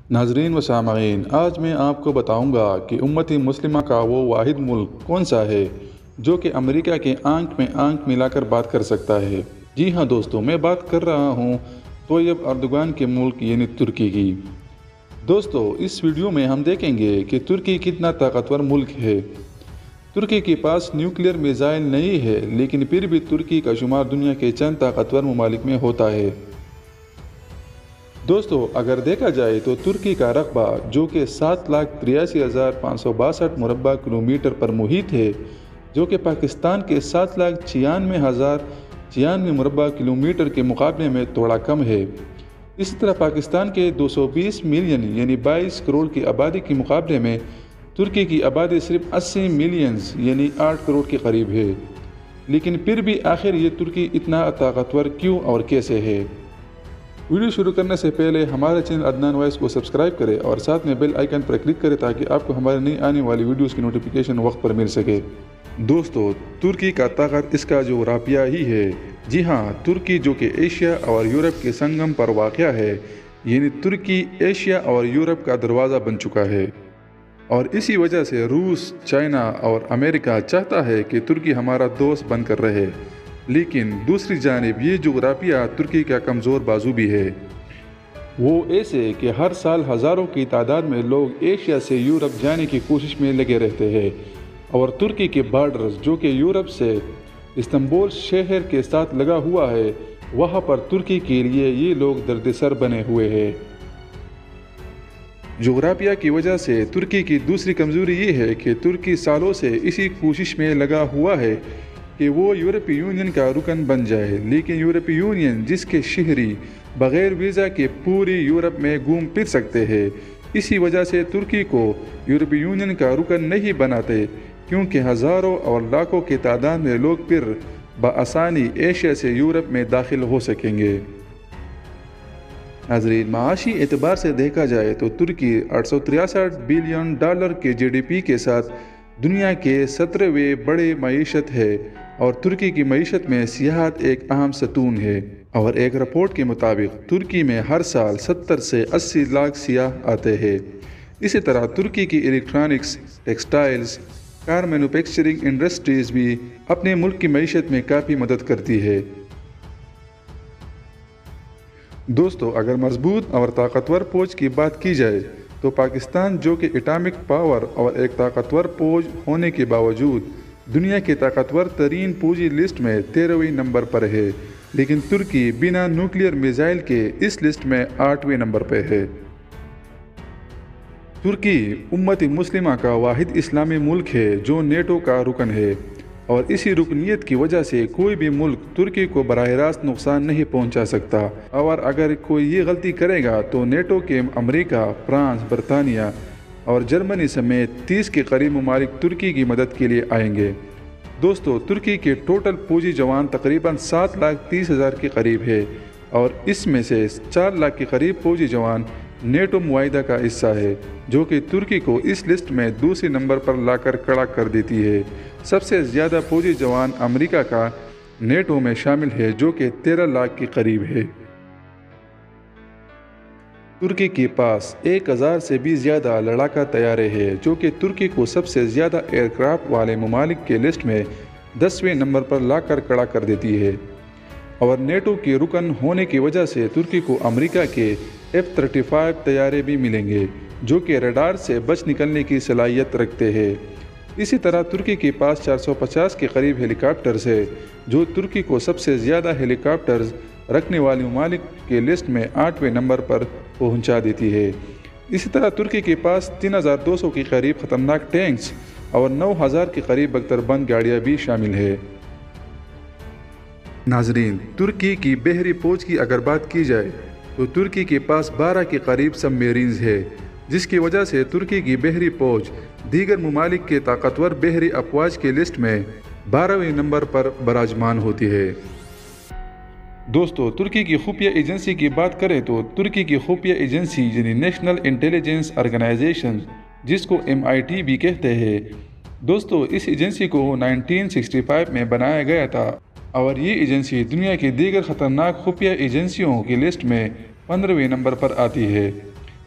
नाजरीन व सामईन, आज मैं आपको बताऊंगा कि उम्मत मुस्लिमा का वो वाहिद मुल्क कौन सा है जो कि अमेरिका के आंख में आंख मिलाकर बात कर सकता है। जी हाँ दोस्तों, मैं बात कर रहा हूँ तोयब अर्दोगान के मुल्क यानी तुर्की की। दोस्तों, इस वीडियो में हम देखेंगे कि तुर्की कितना ताकतवर मुल्क है। तुर्की के पास न्यूक्लियर मिसाइल नहीं है, लेकिन फिर भी तुर्की का शुमार दुनिया के चंद ताकतवर ममालिक में होता है। दोस्तों, अगर देखा जाए तो तुर्की का रकबा जो कि 7,83,562 मुरबा किलोमीटर पर मुहित है, जो कि पाकिस्तान के 7,96,096 मुरबा किलोमीटर के मुकाबले में थोड़ा कम है। इसी तरह पाकिस्तान के 220 मिलियन यानी 22 करोड़ की आबादी के मुकाबले में तुर्की की आबादी सिर्फ 80 मिलियन यानी 8 करोड़ के करीब है। लेकिन फिर भी आखिर ये तुर्की इतना ताकतवर क्यों और कैसे है? वीडियो शुरू करने से पहले हमारे चैनल अदनान वॉइस को सब्सक्राइब करें और साथ में बेल आइकन पर क्लिक करें ताकि आपको हमारे नई आने वाली वीडियोस की नोटिफिकेशन वक्त पर मिल सके। दोस्तों, तुर्की का ताकत इसका जोग्राफिया ही है। जी हाँ, तुर्की जो कि एशिया और यूरोप के संगम पर वाक़या है, यानी तुर्की एशिया और यूरोप का दरवाज़ा बन चुका है। और इसी वजह से रूस, चाइना और अमेरिका चाहता है कि तुर्की हमारा दोस्त बनकर रहे। लेकिन दूसरी जानिब ये जोग्राफिया तुर्की का कमज़ोर बाजू भी है। वो ऐसे कि हर साल हज़ारों की तादाद में लोग एशिया से यूरोप जाने की कोशिश में लगे रहते हैं, और तुर्की के बॉर्डर्स जो कि यूरोप से इस्तांबुल शहर के साथ लगा हुआ है, वहाँ पर तुर्की के लिए ये लोग दर्दसर बने हुए हैं। जोग्राफिया की वजह से तुर्की की दूसरी कमज़ोरी ये है कि तुर्की सालों से इसी कोशिश में लगा हुआ है कि वो यूरोपीय यूनियन का रुकन बन जाए। लेकिन यूरोपीय यूनियन जिसके शहरी बग़ैर वीज़ा के पूरी यूरोप में घूम फिर सकते हैं, इसी वजह से तुर्की को यूरोपीय यूनियन का रुकन नहीं बनाते, क्योंकि हज़ारों और लाखों की तादाद में लोग फिर बआसानी एशिया से यूरोप में दाखिल हो सकेंगे। नाज़रीन, माशी एतबार से देखा जाए तो तुर्की 863 बिलियन डॉलर के GDP के साथ दुनिया के 17वें बड़े मईशत है, और तुर्की की मईशत में सियाहत एक अहम सतून है। और एक रिपोर्ट के मुताबिक तुर्की में हर साल 70 से 80 लाख सियाह आते हैं। इसी तरह तुर्की की electronics, textiles, car manufacturing industries भी अपने मुल्क की मईशत में काफ़ी मदद करती है। दोस्तों, अगर मजबूत और ताकतवर फौज की बात की जाए तो पाकिस्तान जो कि एटॉमिक पावर और एक ताकतवर फौज होने के बावजूद दुनिया की ताकतवर तरीन फौजी लिस्ट में 13वें नंबर पर है, लेकिन तुर्की बिना न्यूक्लियर मिसाइल के इस लिस्ट में 8वें नंबर पर है। तुर्की उम्मत मुस्लिमा का वाहिद इस्लामी मुल्क है जो नेटो का रुकन है, और इसी रुकनीत की वजह से कोई भी मुल्क तुर्की को बराह रास्त नुकसान नहीं पहुंचा सकता। और अगर कोई ये गलती करेगा तो नेटो के अमेरिका, फ्रांस, बरतानिया और जर्मनी समेत 30 के करीब ममालिक तुर्की की मदद के लिए आएंगे। दोस्तों, तुर्की के टोटल फौजी जवान तकरीबन 7,30,000 के करीब है, और इसमें से 4 लाख के करीब फौजी जवान नेटो मुआहिदा का हिस्सा है, जो कि तुर्की को इस लिस्ट में दूसरे नंबर पर लाकर खड़ा कर देती है। सबसे ज़्यादा फौजी जवान अमेरिका का नेटो में शामिल है, जो कि 13 लाख के करीब है। तुर्की के पास 1000 से भी ज़्यादा लड़ाका तैयारे हैं, जो कि तुर्की को सबसे ज़्यादा एयरक्राफ्ट वाले ममालिक के लिस्ट में 10वें नंबर पर लाकर खड़ा कर देती है। और नेटो के रुकन होने की वजह से तुर्की को अमेरिका के F-35 तैयारे भी मिलेंगे, जो कि रडार से बच निकलने की सलाहियत रखते हैं। इसी तरह तुर्की के पास 450 के करीब हेलीकॉप्टर्स है, जो तुर्की को सबसे ज़्यादा हेलीकॉप्टर्स रखने वाले ममालिक के लिस्ट में 8वें नंबर पर पहुंचा देती है। इसी तरह तुर्की के पास 3200 के करीब ख़तरनाक टैंक्स और 9000 के करीब बख्तरबंद गाड़ियाँ भी शामिल है। नाजरीन, तुर्की की बहरी फौज की अगर बात की जाए तो तुर्की के पास 12 के करीब सबमरीन्स है, जिसकी वजह से तुर्की की बहरी फौज दीगर ममालिक के ताकतवर बहरी अफवाज के लिस्ट में 12वें नंबर पर बराजमान होती है। दोस्तों, तुर्की की खुफिया एजेंसी की बात करें तो तुर्की की खुफिया एजेंसी यानी नेशनल इंटेलिजेंस ऑर्गेनाइजेशन, जिसको MIT भी कहते हैं। दोस्तों, इस एजेंसी को 1965 में बनाया गया था, और ये एजेंसी दुनिया की दीगर ख़तरनाक खुफिया एजेंसियों की लिस्ट में 15वें नंबर पर आती है।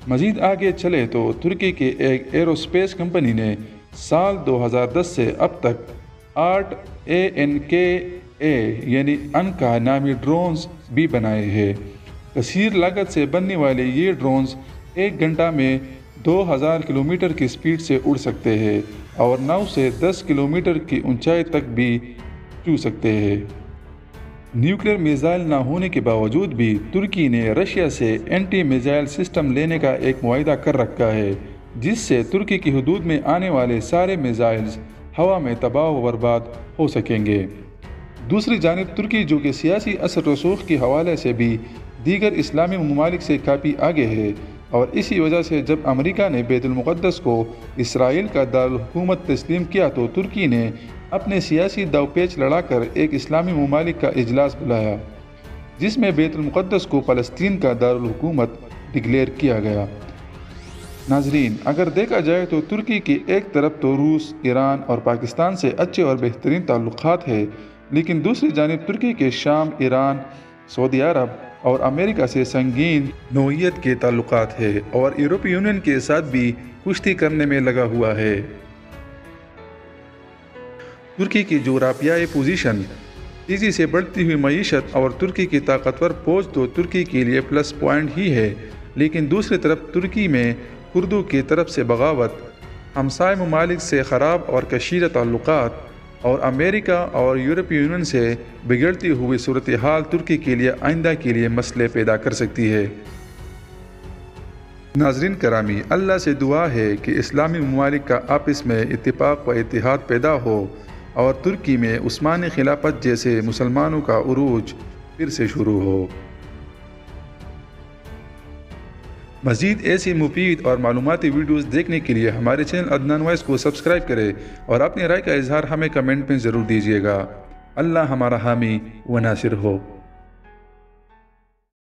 مزید آگے چلے تو ترکی کے ایک ایروسپیس کمپنی نے سال 2010 سے اب تک 8 ANKA یعنی انکا نامی ڈرونز بھی بنائے ہیں۔ کثیر لاگت سے بننے والے یہ ڈرونز 1 گھنٹہ میں 2000 کلومیٹر کی سپیڈ سے اڑ سکتے ہیں اور 9 سے 10 کلومیٹر کی اونچائی تک بھی چھو سکتے ہیں۔ نیوکلیر میزائل نہ ہونے کے باوجود بھی ترکی نے رشیا سے اینٹی میزائل سسٹم لینے کا ایک معاہدہ کر رکھا ہے، جس سے ترکی کی حدود میں آنے والے سارے میزائلز ہوا میں تباہ و برباد ہو سکیں گے۔ دوسری جانب ترکی، جو کہ سیاسی اثر رسوخ کے حوالے سے بھی دیگر اسلامی ممالک سے کافی آگے ہے، اور اسی وجہ سے جب امریکہ نے بیت المقدس کو اسرائیل کا دارالحکومت تسلیم کیا تو ترکی نے اپنے سیاسی داو پیچ لڑا کر ایک اسلامی ممالک کا اجلاس بلایا، جس میں بیت المقدس کو فلسطین کا دارالحکومت ڈکلیئر کیا گیا۔ ناظرین، اگر دیکھا جائے تو ترکی کی ایک طرف تو روس، ایران اور پاکستان سے اچھے اور بہترین تعلقات ہیں، لیکن دوسری جانب ترکی کے شام، ایران، سعودی عرب اور امریکہ سے سنگین نوعیت کے تعلقات ہیں اور یورپی یونین کے ساتھ بھی کشتی کرنے میں لگا ہوا ہے۔ ترکی کی جغرافیائی پوزیشن، تیزی سے بڑھتی ہوئی معیشت اور ترکی کی طاقتور فوج تو ترکی کے لیے پلس پوائنٹ ہی ہے، لیکن دوسری طرف ترکی میں کردوں کی طرف سے بغاوت، ہمسائے ممالک سے خراب اور کشیدہ تعلقات اور امریکہ اور یورپی یونین سے بگڑتی ہوئی صورتحال ترکی کے لیے آئندہ کے لیے مسئلے پیدا کر سکتی ہے۔ ناظرین کرامی، اللہ سے دعا ہے کہ اسلامی ممالک کا آپس میں اتفاق و اتحاد پیدا ہو اور ترکی میں عثمانی خلافت جیسے مسلمانوں کا عروج پھر سے شروع ہو۔ مزید ایسی مفید اور معلوماتی ویڈیوز دیکھنے کے لیے ہمارے چینل عدنان وائس کو سبسکرائب کریں اور اپنی رائے کا اظہار ہمیں کمنٹ میں ضرور دیجیے گا۔ اللہ ہمارا حامی و ناصر ہو۔